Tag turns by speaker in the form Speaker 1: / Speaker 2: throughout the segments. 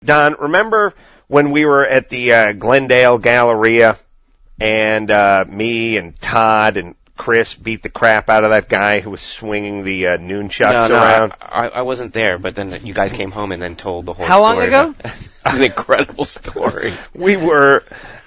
Speaker 1: Don, remember when we were at the Glendale Galleria and me and Todd and Chris beat the crap out of that guy who was swinging the nunchucks around?
Speaker 2: I wasn't there, but then you guys came home and then told the whole
Speaker 3: How
Speaker 2: story.
Speaker 3: long ago?
Speaker 2: An incredible story.
Speaker 1: We were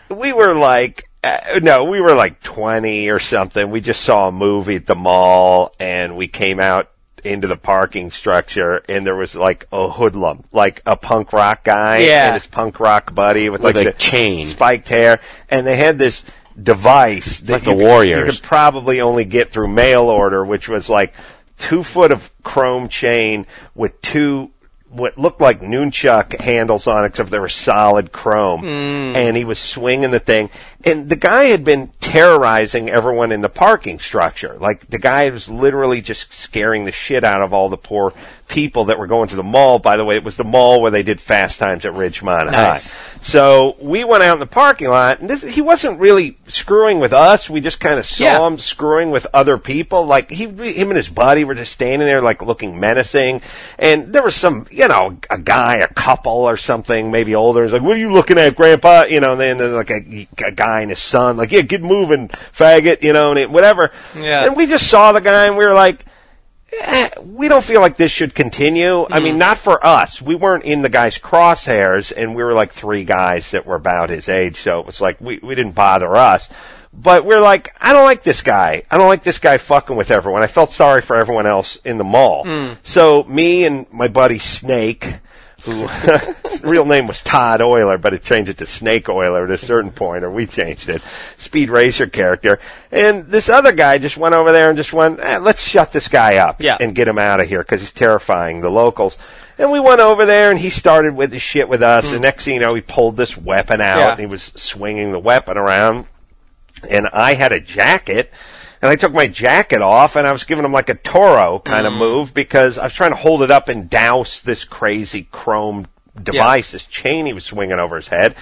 Speaker 1: like, we were like 20 or something. We just saw a movie at the mall, and we came out into the parking structure, and there was like a hoodlum, like a punk rock guy and his punk rock buddy with like
Speaker 2: a
Speaker 1: the
Speaker 2: chain,
Speaker 1: spiked hair, and they had this device that
Speaker 2: like the Warriors.
Speaker 1: You could probably only get through mail order, which was like 2 foot of chrome chain with two what looked like nunchuck handles on it, except they were solid chrome. And he was swinging the thing. And the guy had been terrorizing everyone in the parking structure. Like, the guy was literally just scaring the shit out of all the poor people that were going to the mall. By the way, it was the mall where they did Fast Times at Ridgemont High. So we went out in the parking lot, and he wasn't really screwing with us. We just kind of saw him screwing with other people. Like, him and his buddy were just standing there, like, looking menacing. And there was some, a guy, a couple or something, maybe older. He's like, "What are you looking at, Grandpa?" And then like a guy and his son, like, "Yeah, get moving, faggot," and whatever. Yeah. And we just saw the guy, and we were like, we don't feel like this should continue. I mean, not for us. We weren't in the guy's crosshairs, and we were like 3 guys that were about his age, so it was like we didn't bother us. But we're like, I don't like this guy. I don't like this guy fucking with everyone. I felt sorry for everyone else in the mall. So me and my buddy Snake, who his real name was Todd Euler, but it changed it to Snake Euler at a certain point, or we changed it, Speed Racer character. And this other guy just went over there and just went, let's shut this guy up and get him out of here because he's terrifying the locals. And we went over there, and he started with his shit with us. And next thing you know, he pulled this weapon out, and he was swinging the weapon around. And I had a jacket, and I took my jacket off, and I was giving him like a Toro kind of move because I was trying to hold it up and douse this crazy chrome device, this chain he was swinging over his head.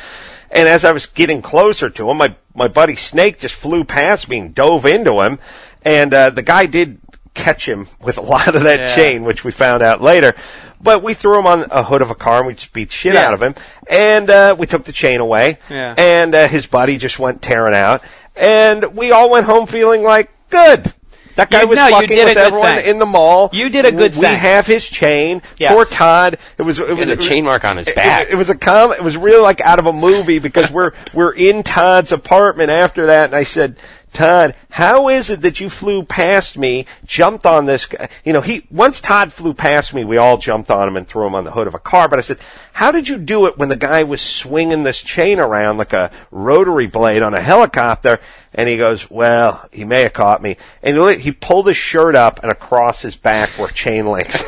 Speaker 1: And as I was getting closer to him, my buddy Snake just flew past me and dove into him, and the guy did catch him with a lot of that chain, which we found out later. But we threw him on a hood of a car, and we just beat the shit out of him. And we took the chain away, and his buddy just went tearing out. And we all went home feeling like, good. That guy was fucking with everyone in the mall.
Speaker 3: You did a good thing.
Speaker 1: We have his chain. Poor Todd. It was
Speaker 2: a chain mark on his back.
Speaker 1: It was it was really like out of a movie because we're in Todd's apartment after that, and I said, "Todd, how is it that you flew past me, jumped on this guy?" Once Todd flew past me, we all jumped on him and threw him on the hood of a car. But I said, "How did you do it when the guy was swinging this chain around like a rotary blade on a helicopter?" And he goes, "Well, he may have caught me." And he pulled his shirt up, and across his back were chain links.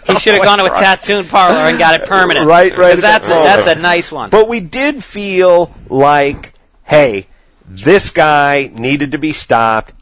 Speaker 3: He should have gone to a tattoo parlor and got it permanent.
Speaker 1: Right.
Speaker 3: That's a nice one.
Speaker 1: But we did feel like, hey, this guy needed to be stopped.